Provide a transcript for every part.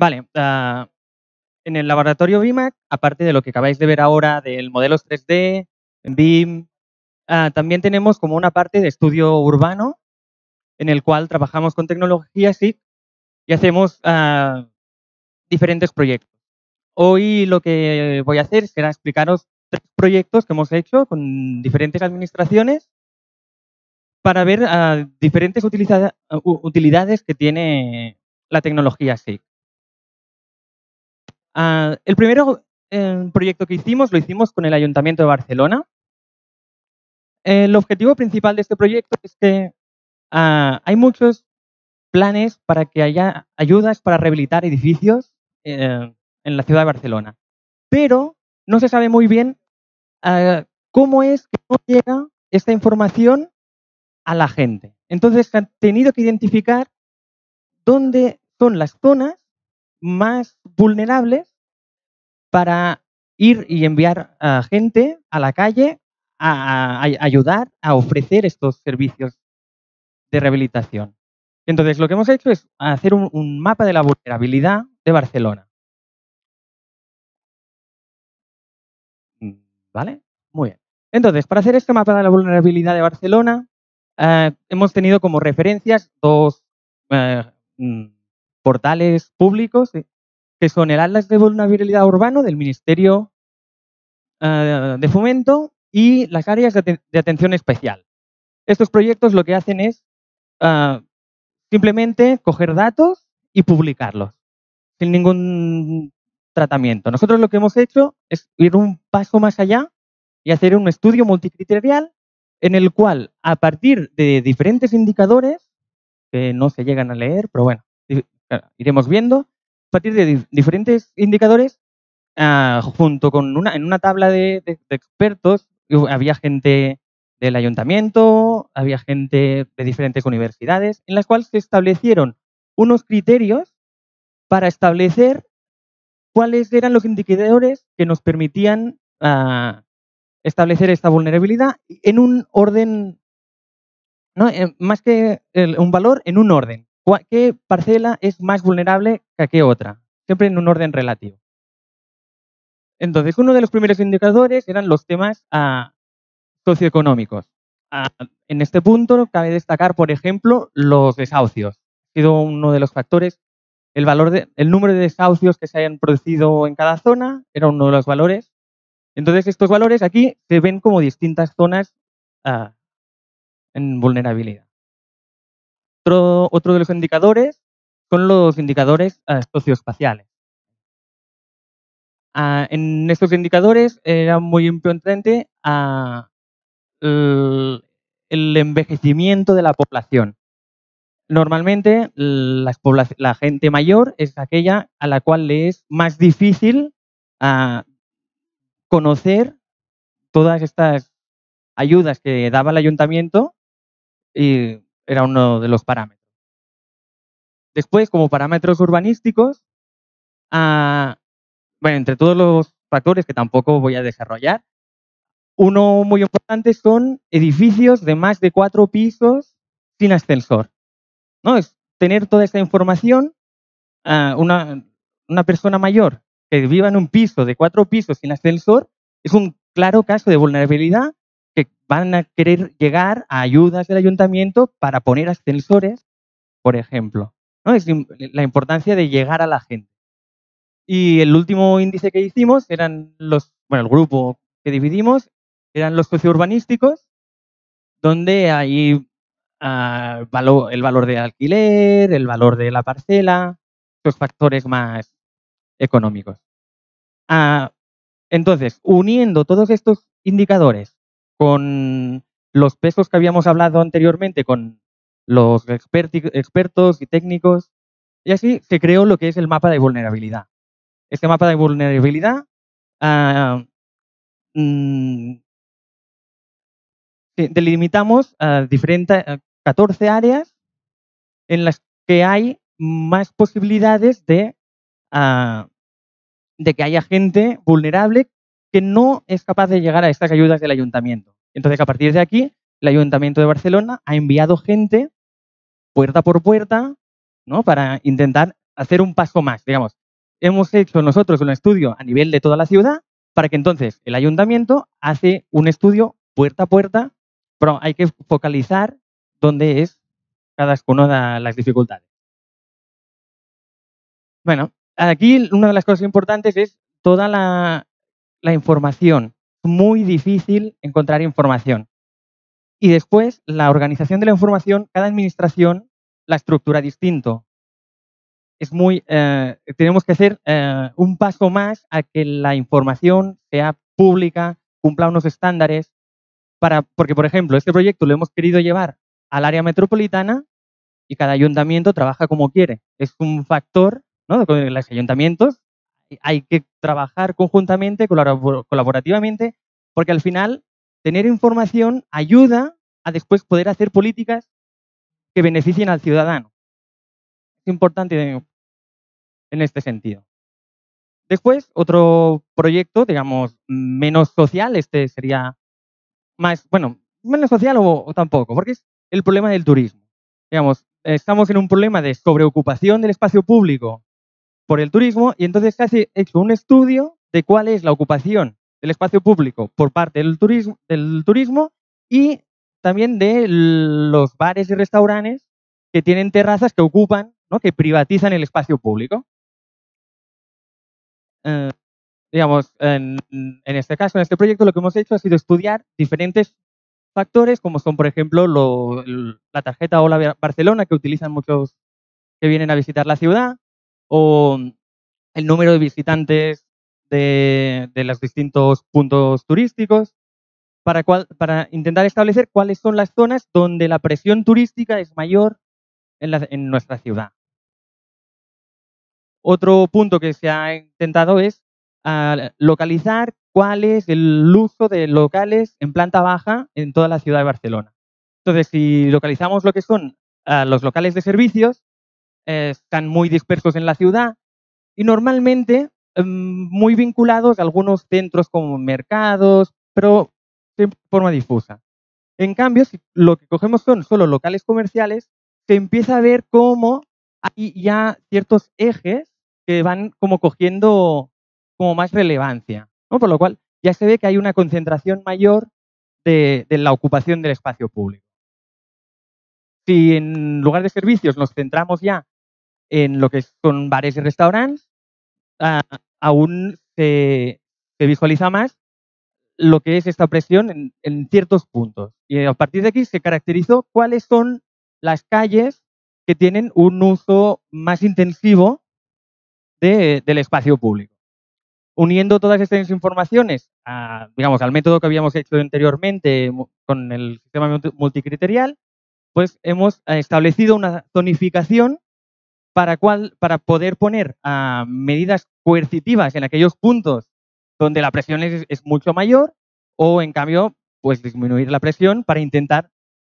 Vale, en el laboratorio BIMAC, aparte de lo que acabáis de ver ahora del modelos 3D, BIM, también tenemos como una parte de estudio urbano en el cual trabajamos con tecnologías SIC y hacemos diferentes proyectos. Hoy lo que voy a hacer será explicaros 3 proyectos que hemos hecho con diferentes administraciones para ver diferentes utilidades que tiene la tecnología SIC. El primero proyecto que hicimos lo hicimos con el Ayuntamiento de Barcelona. El objetivo principal de este proyecto es que hay muchos planes para que haya ayudas para rehabilitar edificios en la ciudad de Barcelona, pero no se sabe muy bien cómo es que no llega esta información a la gente. Entonces se han tenido que identificar dónde son las zonas más vulnerables para ir y enviar a gente a la calle a ayudar a ofrecer estos servicios de rehabilitación. Entonces, lo que hemos hecho es hacer un mapa de la vulnerabilidad de Barcelona. ¿Vale? Muy bien. Entonces, para hacer este mapa de la vulnerabilidad de Barcelona, hemos tenido como referencias 2 portales públicos, que son el Atlas de Vulnerabilidad Urbano del Ministerio de Fomento y las áreas de atención especial. Estos proyectos lo que hacen es simplemente coger datos y publicarlos, sin ningún tratamiento. Nosotros lo que hemos hecho es ir un paso más allá y hacer un estudio multicriterial en el cual, a partir de diferentes indicadores, que no se llegan a leer, pero bueno, iremos viendo, a partir de diferentes indicadores, junto con en una tabla de expertos, había gente del ayuntamiento, había gente de diferentes universidades, en las cuales se establecieron unos criterios para establecer cuáles eran los indicadores que nos permitían establecer esta vulnerabilidad en un orden, ¿no? Más que un valor, en un orden. ¿Qué parcela es más vulnerable que qué otra? Siempre en un orden relativo. Entonces, uno de los primeros indicadores eran los temas socioeconómicos. En este punto cabe destacar, por ejemplo, los desahucios. Ha sido uno de los factores. El número de desahucios que se hayan producido en cada zona era uno de los valores. Entonces, estos valores aquí se ven como distintas zonas en vulnerabilidad. Otro de los indicadores son los indicadores socioespaciales. En estos indicadores era muy importante el envejecimiento de la población. Normalmente la gente mayor es aquella a la cual le es más difícil conocer todas estas ayudas que daba el ayuntamiento y era uno de los parámetros. Después, como parámetros urbanísticos, bueno, entre todos los factores que tampoco voy a desarrollar, uno muy importante son edificios de más de 4 pisos sin ascensor, ¿no? Es tener toda esta información. Una persona mayor que viva en un piso de 4 pisos sin ascensor es un claro caso de vulnerabilidad, que van a querer llegar a ayudas del ayuntamiento para poner ascensores, por ejemplo, ¿no? Es la importancia de llegar a la gente. Y el último índice que hicimos eran el grupo que dividimos eran los sociourbanísticos, donde hay el valor de alquiler, el valor de la parcela, los factores más económicos. Entonces, uniendo todos estos indicadores con los pesos que habíamos hablado anteriormente, con los expertos y técnicos, y así se creó lo que es el mapa de vulnerabilidad. Este mapa de vulnerabilidad delimitamos 14 áreas en las que hay más posibilidades de que haya gente vulnerable que no es capaz de llegar a estas ayudas del ayuntamiento. Entonces, a partir de aquí, el Ayuntamiento de Barcelona ha enviado gente puerta por puerta, ¿no?, para intentar hacer un paso más, digamos. Hemos hecho nosotros un estudio a nivel de toda la ciudad para que entonces el ayuntamiento hace un estudio puerta a puerta, pero hay que focalizar dónde es cada una de las dificultades. Bueno, aquí una de las cosas importantes es toda la información. Es muy difícil encontrar información. Y después, la organización de la información, cada administración la estructura distinto. Tenemos que hacer un paso más a que la información sea pública, cumpla unos estándares, porque, por ejemplo, este proyecto lo hemos querido llevar al área metropolitana y cada ayuntamiento trabaja como quiere. Es un factor, ¿no? Con los ayuntamientos hay que trabajar conjuntamente, colaborativamente, porque al final tener información ayuda a después poder hacer políticas que beneficien al ciudadano. Es importante en este sentido. Después, otro proyecto, digamos, menos social, este sería más, bueno, menos social o tampoco, porque es el problema del turismo. Digamos, estamos en un problema de sobreocupación del espacio público por el turismo y entonces se ha hecho un estudio de cuál es la ocupación del espacio público por parte del turismo y también de los bares y restaurantes que tienen terrazas que ocupan, ¿no? Que privatizan el espacio público. Eh, digamos, en este caso, en este proyecto, lo que hemos hecho ha sido estudiar diferentes factores, como son, por ejemplo, la tarjeta Hola Barcelona, que utilizan muchos que vienen a visitar la ciudad, o el número de visitantes de los distintos puntos turísticos, para intentar establecer cuáles son las zonas donde la presión turística es mayor en nuestra ciudad. Otro punto que se ha intentado es localizar cuál es el uso de locales en planta baja en toda la ciudad de Barcelona. Entonces, si localizamos lo que son los locales de servicios, están muy dispersos en la ciudad y normalmente muy vinculados a algunos centros como mercados, pero de forma difusa. En cambio, si lo que cogemos son solo locales comerciales, se empieza a ver cómo hay ya ciertos ejes que van como cogiendo como más relevancia, ¿no? Por lo cual ya se ve que hay una concentración mayor de la ocupación del espacio público. Si en lugar de servicios nos centramos ya en lo que son bares y restaurantes, aún se visualiza más lo que es esta presión en ciertos puntos. Y a partir de aquí se caracterizó cuáles son las calles que tienen un uso más intensivo del espacio público. Uniendo todas estas informaciones digamos, al método que habíamos hecho anteriormente con el sistema multicriterial, pues hemos establecido una zonificación para poder poner medidas coercitivas en aquellos puntos donde la presión es mucho mayor o, en cambio, pues disminuir la presión para intentar,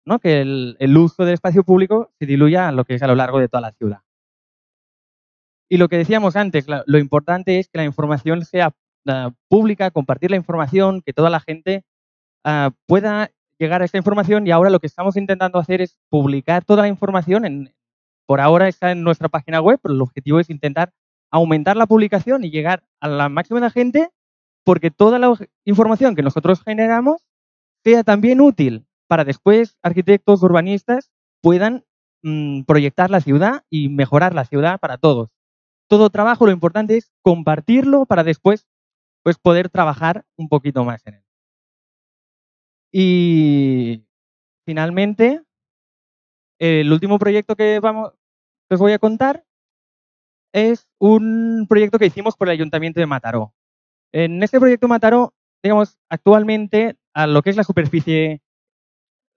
¿no? Que el uso del espacio público se diluya a lo que es a lo largo de toda la ciudad. Y lo que decíamos antes, lo importante es que la información sea pública, compartir la información, que toda la gente pueda llegar a esta información, y ahora lo que estamos intentando hacer es publicar toda la información. Por ahora está en nuestra página web, pero el objetivo es intentar aumentar la publicación y llegar a la máxima de gente, porque toda la información que nosotros generamos sea también útil para después arquitectos, urbanistas puedan proyectar la ciudad y mejorar la ciudad para todos. Todo trabajo, lo importante es compartirlo para después pues, poder trabajar un poquito más en él. Y finalmente, el último proyecto que os voy a contar es un proyecto que hicimos por el Ayuntamiento de Mataró. En este proyecto Mataró, digamos, actualmente a lo que es la superficie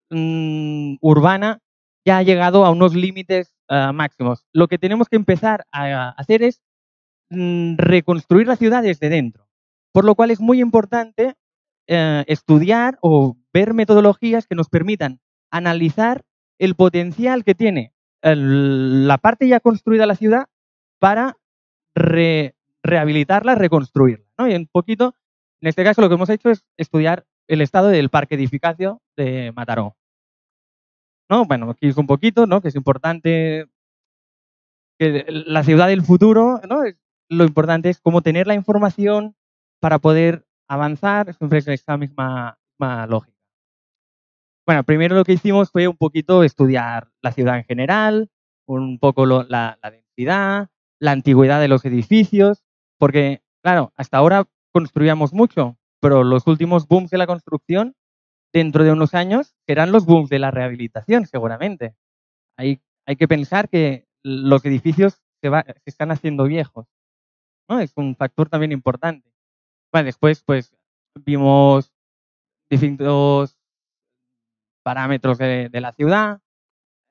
urbana ya ha llegado a unos límites máximos. Lo que tenemos que empezar a hacer es reconstruir la ciudad desde dentro. Por lo cual es muy importante estudiar o ver metodologías que nos permitan analizar el potencial que tiene la parte ya construida de la ciudad para rehabilitarla, reconstruirla, ¿no? Y un poquito, en este caso lo que hemos hecho es estudiar el estado del parque edificacio de Mataró, ¿no? Bueno, aquí es un poquito, ¿no? Que es importante que la ciudad del futuro, ¿no? Lo importante es cómo tener la información para poder avanzar, siempre es esa misma lógica. Bueno, primero lo que hicimos fue un poquito estudiar la ciudad en general, un poco la densidad, la antigüedad de los edificios, porque, claro, hasta ahora construíamos mucho, pero los últimos booms de la construcción, dentro de unos años, serán los booms de la rehabilitación, seguramente. Hay que pensar que los edificios se están haciendo viejos, ¿no? Es un factor también importante. Bueno, después, pues, vimos distintos parámetros de la ciudad.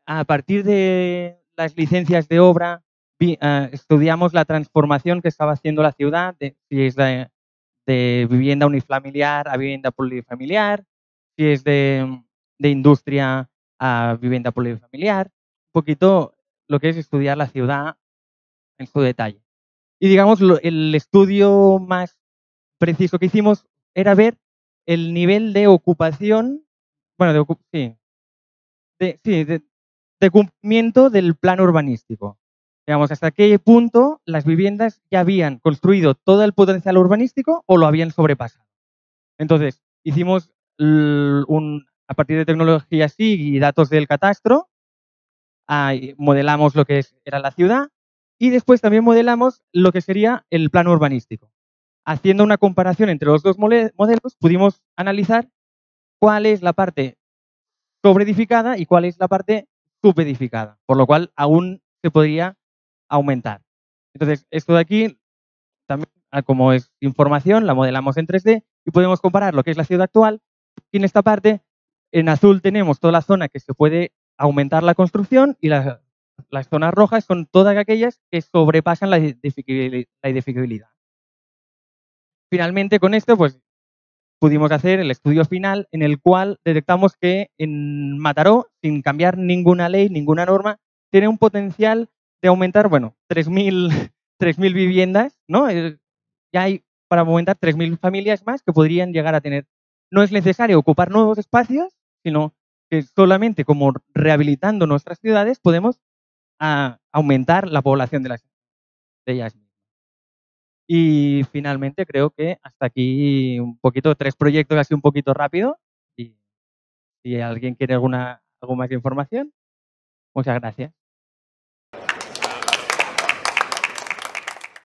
A partir de las licencias de obra, estudiamos la transformación que estaba haciendo la ciudad, si es de vivienda unifamiliar a vivienda plurifamiliar, si es de industria a vivienda plurifamiliar, un poquito lo que es estudiar la ciudad en su detalle. Y digamos, el estudio más preciso que hicimos era ver el nivel de ocupación, bueno, sí, sí, de cumplimiento del plan urbanístico. Digamos, hasta qué punto las viviendas ya habían construido todo el potencial urbanístico o lo habían sobrepasado. Entonces, hicimos a partir de tecnología SIG y datos del catastro, modelamos lo que era la ciudad y después también modelamos lo que sería el plan urbanístico. Haciendo una comparación entre los dos modelos, pudimos analizar cuál es la parte sobreedificada y cuál es la parte subedificada, por lo cual aún se podría aumentar. Entonces, esto de aquí, también como es información, la modelamos en 3D y podemos comparar lo que es la ciudad actual. Y en esta parte, en azul tenemos toda la zona que se puede aumentar la construcción y las zonas rojas son todas aquellas que sobrepasan la edificabilidad. Finalmente, con esto, pues pudimos hacer el estudio final en el cual detectamos que en Mataró, sin cambiar ninguna ley, ninguna norma, tiene un potencial de aumentar, bueno, 3.000 viviendas, ¿no? Ya hay para aumentar 3.000 familias más que podrían llegar a tener. No es necesario ocupar nuevos espacios, sino que solamente como rehabilitando nuestras ciudades podemos aumentar la población de ellas. Y finalmente creo que hasta aquí un poquito, 3 proyectos así un poquito rápido. Y si alguien quiere algo más de información, muchas gracias.